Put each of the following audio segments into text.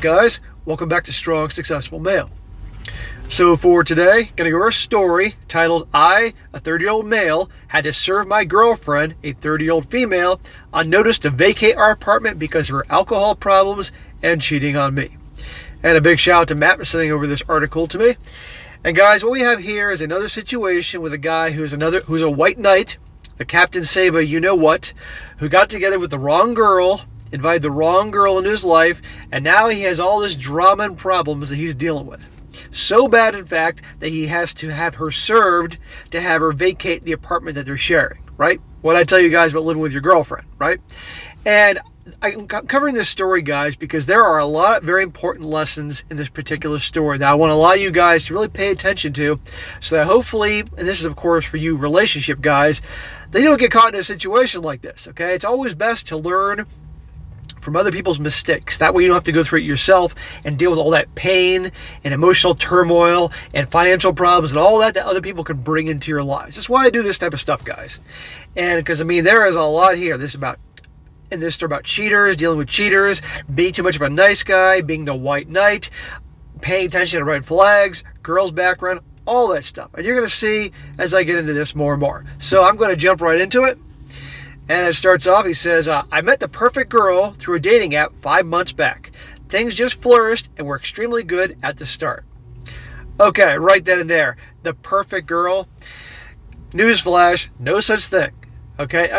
Guys, welcome back to Strong Successful Male. So for today, gonna go over a story titled I, a 30-year-old male, had to serve my girlfriend, a 30-year-old female, on notice to vacate our apartment because of her alcohol problems and cheating on me. And a big shout out to Matt for sending over this article to me. And guys, what we have here is another situation with a guy who's a white knight, the Captain Save-A you-know-what, who got together with the wrong girl, invited the wrong girl into his life, and now he has all this drama and problems that he's dealing with. So bad, in fact, that he has to have her served to have her vacate the apartment that they're sharing, right? What I tell you guys about living with your girlfriend, right? And I'm covering this story, guys, because there are a lot of very important lessons in this particular story that I want a lot of you guys to really pay attention to, so that hopefully, and this is of course for you relationship guys, that you don't get caught in a situation like this, okay? It's always best to learn from other people's mistakes. That way you don't have to go through it yourself and deal with all that pain and emotional turmoil and financial problems and all that other people can bring into your lives. That's why I do this type of stuff, guys. And because, I mean, there is a lot here. This story about cheaters, dealing with cheaters, being too much of a nice guy, being the white knight, paying attention to red flags, girls' background, all that stuff. And you're going to see as I get into this more and more. So I'm going to jump right into it. And it starts off, he says, I met the perfect girl through a dating app 5 months back. Things just flourished and were extremely good at the start. Okay, right then and there. The perfect girl. Newsflash, no such thing. Okay,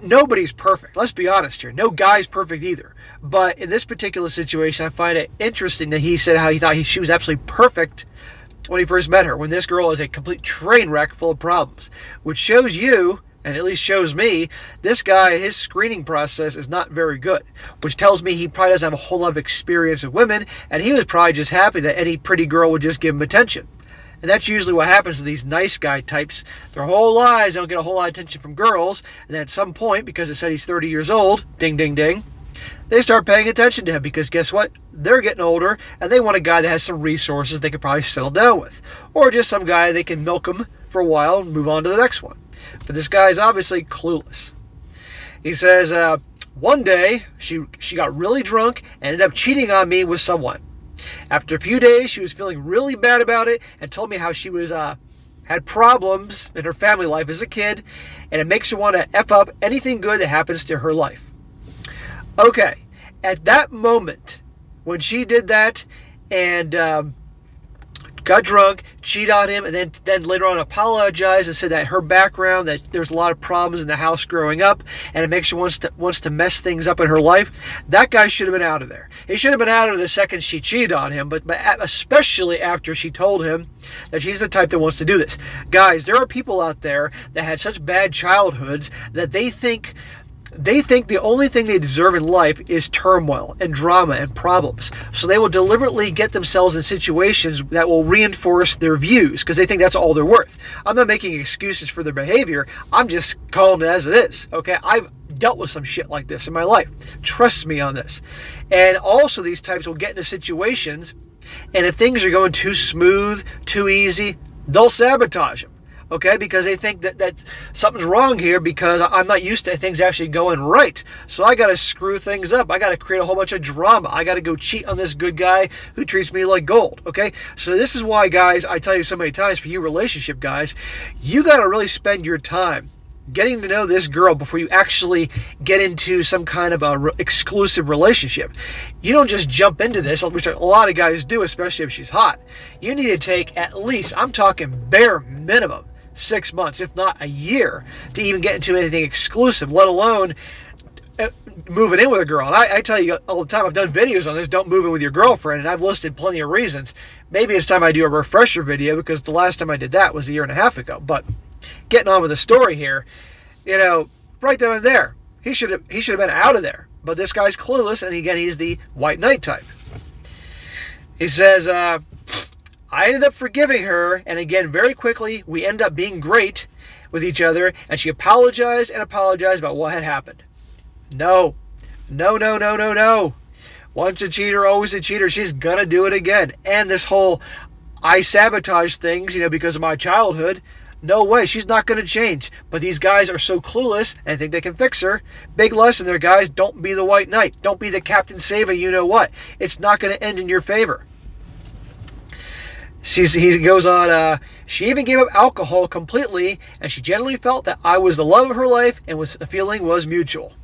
nobody's perfect. Let's be honest here. No guy's perfect either. But in this particular situation, I find it interesting that he said how he thought she was absolutely perfect when he first met her, when this girl is a complete train wreck full of problems, which shows you, and at least shows me, this guy, his screening process is not very good, which tells me he probably doesn't have a whole lot of experience with women, and he was probably just happy that any pretty girl would just give him attention. And that's usually what happens to these nice guy types. Their whole lives, they don't get a whole lot of attention from girls, and then at some point, because it said he's 30 years old, ding, ding, ding, they start paying attention to him because guess what? They're getting older, and they want a guy that has some resources they could probably settle down with. Or just some guy they can milk him for a while and move on to the next one. But this guy is obviously clueless. He says, one day, she got really drunk and ended up cheating on me with someone. After a few days, she was feeling really bad about it and told me how she was had problems in her family life as a kid, and it makes her want to F up anything good that happens to her life. Okay, at that moment, when she did that and got drunk, cheated on him, and then later on apologized and said that her background, that there's a lot of problems in the house growing up, and it makes her wants to mess things up in her life, that guy should have been out of there. He should have been out of the second she cheated on him, but especially after she told him that she's the type that wants to do this. Guys, there are people out there that had such bad childhoods that they think the only thing they deserve in life is turmoil and drama and problems. So they will deliberately get themselves in situations that will reinforce their views because they think that's all they're worth. I'm not making excuses for their behavior. I'm just calling it as it is. Okay, I've dealt with some shit like this in my life. Trust me on this. And also these types will get into situations, and if things are going too smooth, too easy, they'll sabotage them. Okay, because they think that something's wrong here because I'm not used to things actually going right. So I got to screw things up. I got to create a whole bunch of drama. I got to go cheat on this good guy who treats me like gold. Okay, so this is why, guys, I tell you so many times, for you relationship guys, you got to really spend your time getting to know this girl before you actually get into some kind of a exclusive relationship. You don't just jump into this, which a lot of guys do, especially if she's hot. You need to take at least, I'm talking bare minimum, 6 months, if not a year, to even get into anything exclusive, let alone moving in with a girl. And I tell you all the time, I've done videos on this, don't move in with your girlfriend, and I've listed plenty of reasons. Maybe it's time I do a refresher video because the last time I did that was a year and a half ago. But getting on with the story here, right then and there, he should have been out of there. But this guy's clueless, and again, he's the white knight type. He says, I ended up forgiving her, and again, very quickly, we ended up being great with each other, and she apologized about what had happened. No. Once a cheater, always a cheater. She's gonna do it again. And this whole I sabotage things, because of my childhood. No way, she's not going to change. But these guys are so clueless and think they can fix her. Big lesson there, guys. Don't be the white knight. Don't be the Captain Save a you-know-what. It's not going to end in your favor. He goes on, she even gave up alcohol completely, and she generally felt that I was the love of her life, and the feeling was mutual.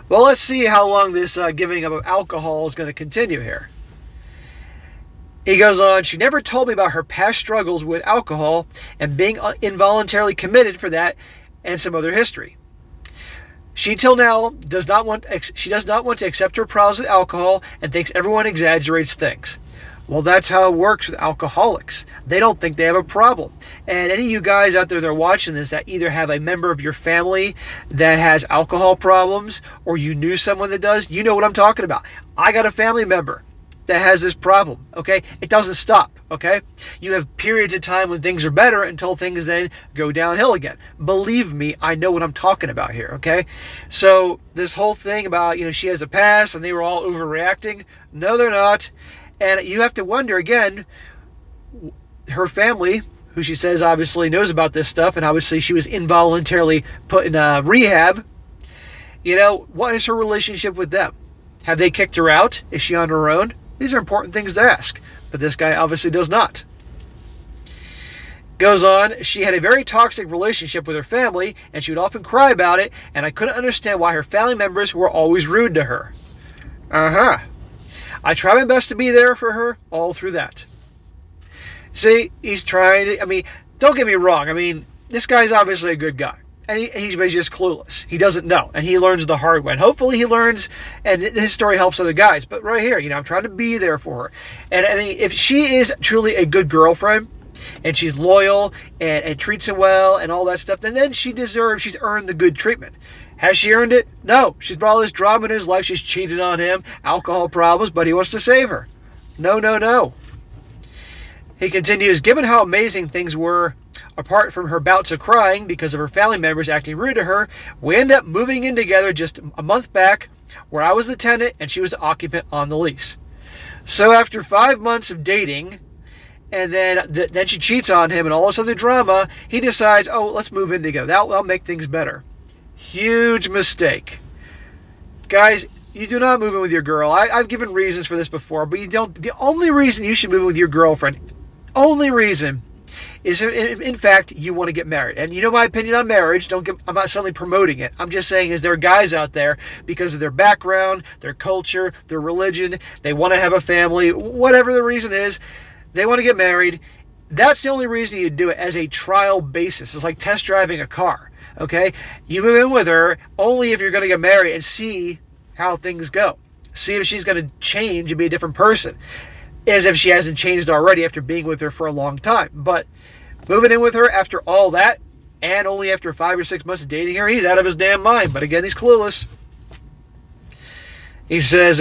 Well, let's see how long this giving up of alcohol is going to continue here. He goes on, she never told me about her past struggles with alcohol and being involuntarily committed for that and some other history. She till now does not want to accept her problems with alcohol and thinks everyone exaggerates things. Well, that's how it works with alcoholics. They don't think they have a problem. And any of you guys out there that are watching this that either have a member of your family that has alcohol problems or you knew someone that does, you know what I'm talking about. I got a family member that has this problem, okay? It doesn't stop, okay? You have periods of time when things are better until things then go downhill again. Believe me, I know what I'm talking about here, okay? So this whole thing about, she has a past and they were all overreacting. No, they're not. And you have to wonder, again, her family, who she says obviously knows about this stuff, and obviously she was involuntarily put in rehab, what is her relationship with them? Have they kicked her out? Is she on her own? These are important things to ask, but this guy obviously does not. Goes on, she had a very toxic relationship with her family, and she would often cry about it, and I couldn't understand why her family members were always rude to her. I try my best to be there for her all through that. See, he's trying to, don't get me wrong. This guy's obviously a good guy. And he's just clueless. He doesn't know. And he learns the hard way. And hopefully he learns, and his story helps other guys. But right here, I'm trying to be there for her. And if she is truly a good girlfriend, and she's loyal, and treats him well, and all that stuff, then she's earned the good treatment. Has she earned it? No. She's brought all this drama in his life. She's cheated on him, alcohol problems, but he wants to save her. No. He continues, given how amazing things were, apart from her bouts of crying because of her family members acting rude to her, we ended up moving in together just a month back, where I was the tenant and she was the occupant on the lease. So after 5 months of dating, and then she cheats on him and all this other drama, he decides, let's move in together. That'll make things better. Huge mistake. Guys, you do not move in with your girl. I've given reasons for this before, but you don't. The only reason you should move in with your girlfriend, only reason, is in fact you want to get married. And you know my opinion on marriage. I'm not suddenly promoting it. I'm just saying there are guys out there, because of their background, their culture, their religion, they want to have a family, whatever the reason is, they want to get married. That's the only reason you do it, as a trial basis. It's like test driving a car. Okay, you move in with her only if you're going to get married and see how things go. See if she's going to change and be a different person, as if she hasn't changed already after being with her for a long time. But moving in with her after all that, and only after 5 or 6 months of dating her, he's out of his damn mind. But again, he's clueless. He says,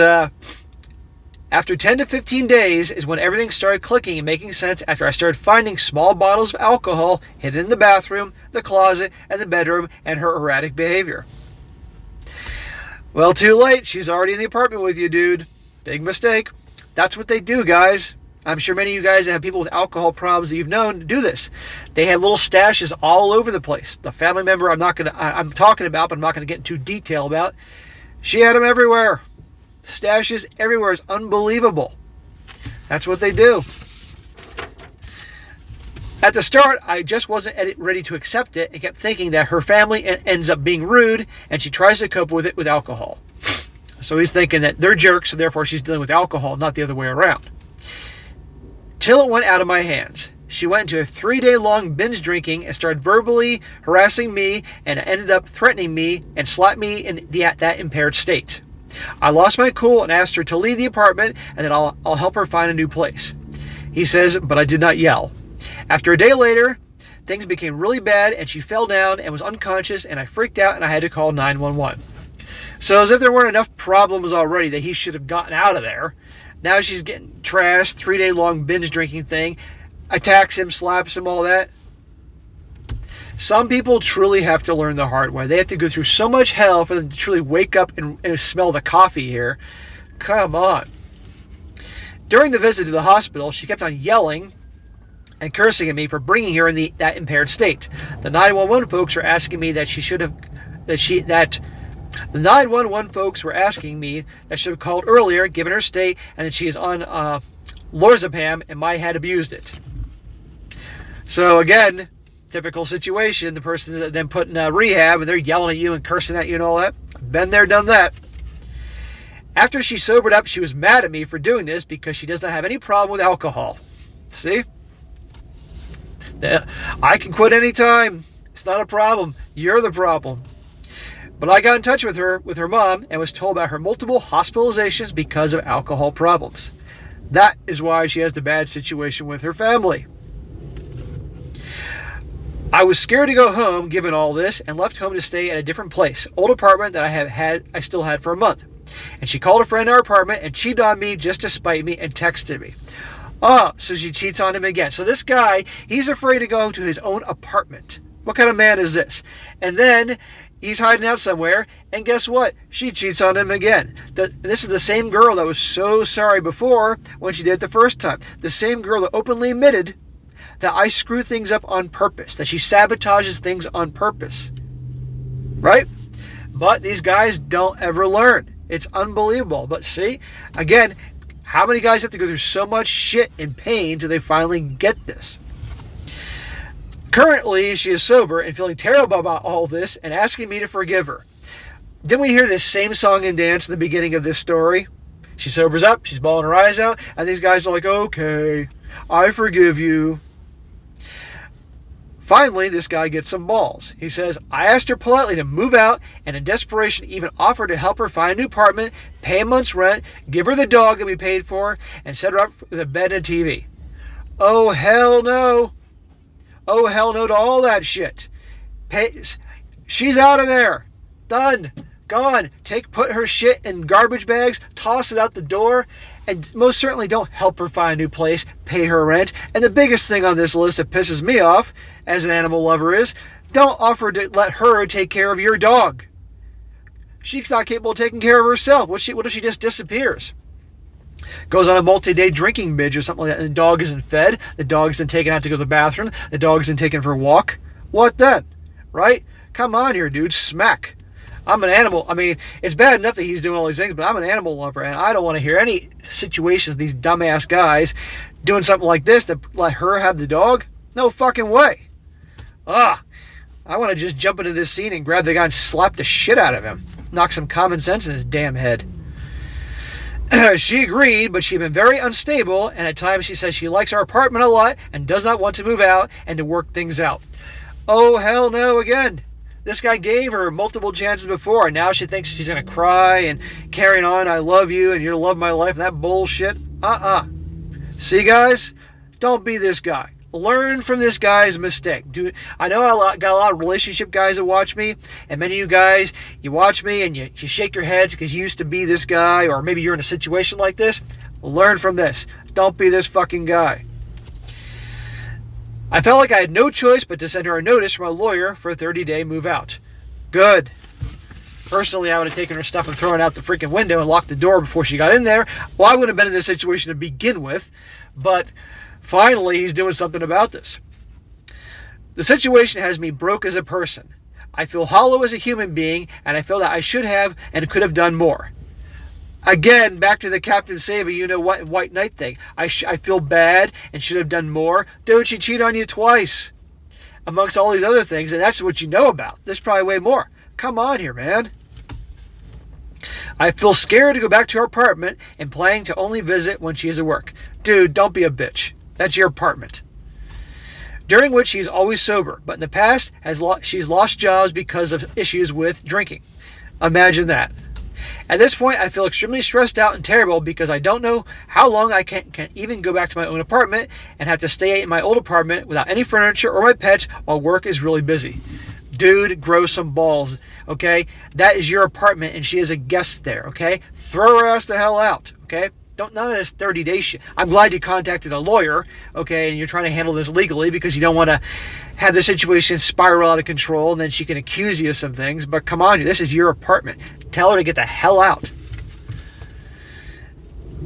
after 10 to 15 days is when everything started clicking and making sense, after I started finding small bottles of alcohol hidden in the bathroom, the closet, and the bedroom, and her erratic behavior. Well, too late. She's already in the apartment with you, dude. Big mistake. That's what they do, guys. I'm sure many of you guys that have people with alcohol problems that you've known do this. They have little stashes all over the place. The family member I'm talking about, but I'm not going to get into detail about, she had them everywhere. Stashes everywhere. Is unbelievable. That's what they do. At the start, I just wasn't ready to accept it and kept thinking that her family ends up being rude, and she tries to cope with it with alcohol. So he's thinking that they're jerks, so therefore she's dealing with alcohol, not the other way around. Till it went out of my hands. She went into a 3-day-long binge drinking and started verbally harassing me, and ended up threatening me and slapped me in that impaired state. I lost my cool and asked her to leave the apartment, and then I'll help her find a new place. He says, but I did not yell. After a day later, things became really bad, and she fell down and was unconscious, and I freaked out, and I had to call 911. So as if there weren't enough problems already that he should have gotten out of there, now she's getting trashed, 3-day-long binge drinking thing, attacks him, slaps him, all that. Some people truly have to learn the hard way. They have to go through so much hell for them to truly wake up and smell the coffee here. Come on. During the visit to the hospital, she kept on yelling and cursing at me for bringing her in that impaired state. The 911 folks were asking me that the 911 folks were asking me that should have called earlier, given her state, and that she is on lorazepam and might have abused it. So again, typical situation. The person then put in rehab and they're yelling at you and cursing at you and all that. I've been there, done that. After she sobered up, she was mad at me for doing this because she does not have any problem with alcohol. See? I can quit anytime. It's not a problem. You're the problem. But I got in touch with her mom, and was told about her multiple hospitalizations because of alcohol problems. That is why she has the bad situation with her family. I was scared to go home given all this and left home to stay at a different place, old apartment that I still had for a month. And she called a friend in our apartment and cheated on me just to spite me and texted me. Oh, so she cheats on him again. So this guy, he's afraid to go to his own apartment. What kind of man is this? And then he's hiding out somewhere, and guess what? She cheats on him again. This is the same girl that was so sorry before when she did it the first time. The same girl that openly admitted that I screw things up on purpose, that she sabotages things on purpose. Right? But these guys don't ever learn. It's unbelievable. But see, again, how many guys have to go through so much shit and pain till they finally get this? Currently, she is sober and feeling terrible about all this and asking me to forgive her. Didn't we hear this same song and dance in the beginning of this story? She sobers up, she's bawling her eyes out, and these guys are like, okay, I forgive you. Finally, this guy gets some balls. He says, I asked her politely to move out, and in desperation even offered to help her find a new apartment, pay a month's rent, give her the dog that we paid for, and set her up with a bed and a TV. Oh, hell no. Oh, hell no to all that shit. She's out of there. Done. Gone. Put her shit in garbage bags, toss it out the door, and most certainly don't help her find a new place, pay her rent. And the biggest thing on this list that pisses me off, as an animal lover, is don't offer to let her take care of your dog. She's not capable of taking care of herself. What if she just disappears? Goes on a multi-day drinking binge or something like that, and the dog isn't fed, the dog isn't taken out to go to the bathroom, the dog isn't taken for a walk. What then? Right? Come on here, dude. Smack. I'm an animal. I mean, it's bad enough that he's doing all these things, but I'm an animal lover, and I don't want to hear any situations, these dumbass guys doing something like this that let her have the dog. No fucking way. I want to just jump into this scene and grab the guy and slap the shit out of him. Knock some common sense in his damn head. She agreed, but she'd been very unstable, and at times she says she likes our apartment a lot and does not want to move out and to work things out. Oh, hell no again. This guy gave her multiple chances before, and now she thinks she's going to cry and carrying on, I love you, and you love my life, and that bullshit. See, guys? Don't be this guy. Learn from this guy's mistake. I know I got a lot of relationship guys that watch me, and many of you guys, you watch me and you shake your heads because you used to be this guy, or maybe you're in a situation like this. Learn from this. Don't be this fucking guy. I felt like I had no choice but to send her a notice from a lawyer for a 30-day move out. Good. Personally, I would have taken her stuff and thrown it out the freaking window and locked the door before she got in there. Well, I wouldn't have been in this situation to begin with, but finally, he's doing something about this. The situation has me broke as a person. I feel hollow as a human being, and I feel that I should have and could have done more. Again, back to the Captain Save You Know What White Knight thing. I feel bad and should have done more. Dude, she cheated on you twice. Amongst all these other things, and that's what you know about. There's probably way more. Come on here, man. I feel scared to go back to her apartment and planning to only visit when she is at work. Dude, don't be a bitch. That's your apartment. During which she's always sober, but in the past she's lost jobs because of issues with drinking. Imagine that. At this point, I feel extremely stressed out and terrible because I don't know how long I can even go back to my own apartment and have to stay in my old apartment without any furniture or my pets while work is really busy. Dude, grow some balls, okay? That is your apartment and she is a guest there, okay? Throw her ass the hell out, okay? None of this 30-day shit. I'm glad you contacted a lawyer, okay, and you're trying to handle this legally because you don't want to have the situation spiral out of control and then she can accuse you of some things. But come on, this is your apartment. Tell her to get the hell out.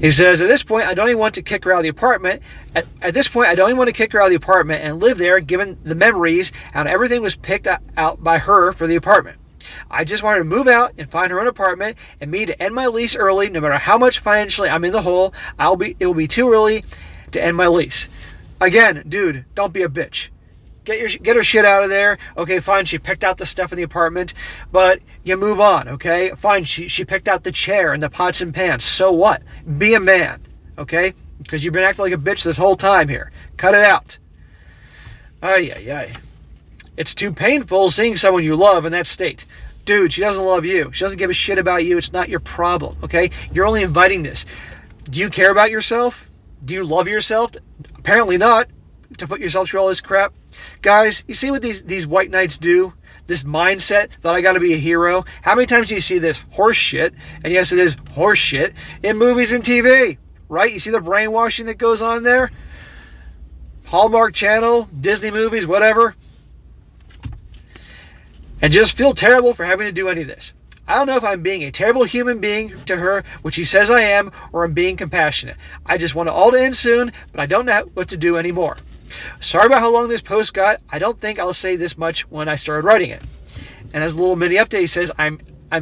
He says, at this point, I don't even want to kick her out of the apartment. At this point, I don't even want to kick her out of the apartment and live there, given the memories and everything was picked out by her for the apartment. I just wanted to move out and find her own apartment and me to end my lease early. No matter how much financially I'm in the hole, it will be too early to end my lease. Again, dude, don't be a bitch. Get her shit out of there. Okay, fine, she picked out the stuff in the apartment, but you move on, okay? Fine, she picked out the chair and the pots and pans. So what? Be a man, okay? Because you've been acting like a bitch this whole time here. Cut it out. Ay. It's too painful seeing someone you love in that state. Dude, she doesn't love you. She doesn't give a shit about you. It's not your problem, okay? You're only inviting this. Do you care about yourself? Do you love yourself? Apparently not. To put yourself through all this crap. Guys, you see what these white knights do? This mindset that I got to be a hero. How many times do you see this horse shit? And yes, it is horse shit in movies and TV, right? You see the brainwashing that goes on there? Hallmark Channel, Disney movies, whatever. And just feel terrible for having to do any of this. I don't know if I'm being a terrible human being to her, which he says I am, or I'm being compassionate. I just want it all to end soon, but I don't know what to do anymore. Sorry about how long this post got. I don't think I'll say this much when I started writing it. And as a little mini update, he says, I'm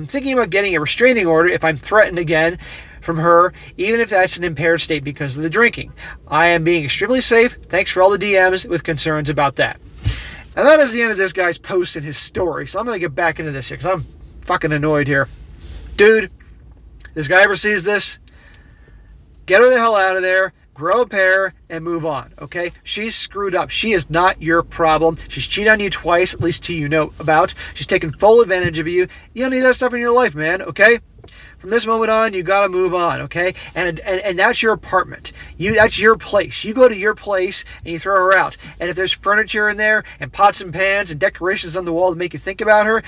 thinking about getting a restraining order if I'm threatened again from her, even if that's an impaired state because of the drinking. I am being extremely safe. Thanks for all the DMs with concerns about that. And that is the end of this guy's post and his story. So I'm going to get back into this here because I'm fucking annoyed here. Dude, this guy ever sees this, get her the hell out of there. Grow a pair and move on, okay? She's screwed up. She is not your problem. She's cheated on you twice, at least two you know about. She's taken full advantage of you. You don't need that stuff in your life, man, okay? From this moment on, you got to move on, okay? And that's your apartment. That's your place. You go to your place and you throw her out. And if there's furniture in there and pots and pans and decorations on the wall to make you think about her,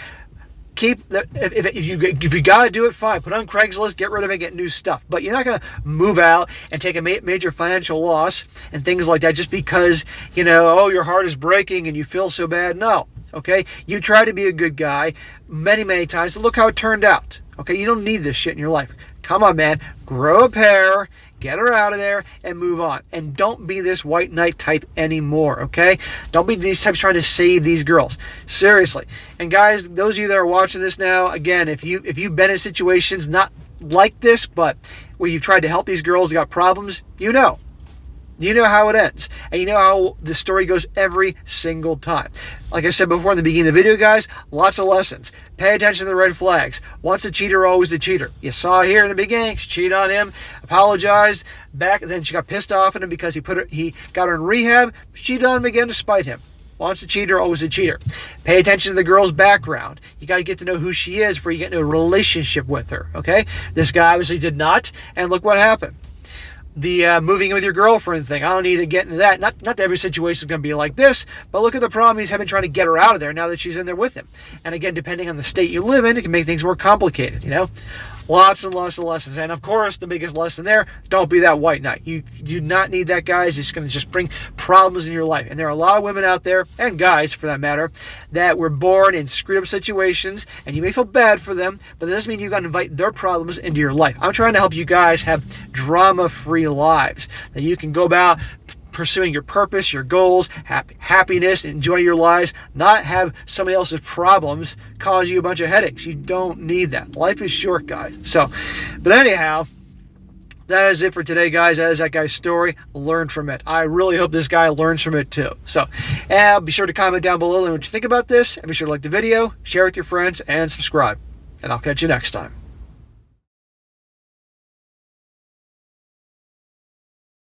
if you gotta do it, fine. Put it on Craigslist, get rid of it, get new stuff. But you're not gonna move out and take a major financial loss and things like that just because your heart is breaking and you feel so bad. No, okay. You try to be a good guy many times. Look how it turned out. Okay, you don't need this shit in your life. Come on, man. Grow a pair. Get her out of there and move on. And don't be this white knight type anymore, okay? Don't be these types trying to save these girls. Seriously. And guys, those of you that are watching this now, again, if you've been in situations not like this, but where you've tried to help these girls who got problems, you know. You know how it ends. And you know how the story goes every single time. Like I said before in the beginning of the video, guys, lots of lessons. Pay attention to the red flags. Once a cheater, always a cheater. You saw here in the beginning, she cheated on him, apologized, back, then she got pissed off at him because he got her in rehab, cheated on him again to spite him. Once a cheater, always a cheater. Pay attention to the girl's background. You got to get to know who she is before you get into a relationship with her, okay? This guy obviously did not, and look what happened. The moving in with your girlfriend thing. I don't need to get into that. Not that every situation is going to be like this, but look at the problem he's having trying to get her out of there now that she's in there with him. And again, depending on the state you live in, it can make things more complicated, Lots and lots of lessons. And of course, the biggest lesson there, don't be that white knight. You do not need that, guys. It's going to just bring problems in your life. And there are a lot of women out there, and guys for that matter, that were born in screwed up situations, and you may feel bad for them, but that doesn't mean you got to invite their problems into your life. I'm trying to help you guys have drama-free lives, that you can go about pursuing your purpose, your goals, happiness, enjoy your lives, not have somebody else's problems cause you a bunch of headaches. You don't need that. Life is short, guys. But anyhow, that is it for today, guys. That is that guy's story. Learn from it. I really hope this guy learns from it too. Be sure to comment down below what you think about this, and be sure to like the video, share with your friends, and subscribe. And I'll catch you next time.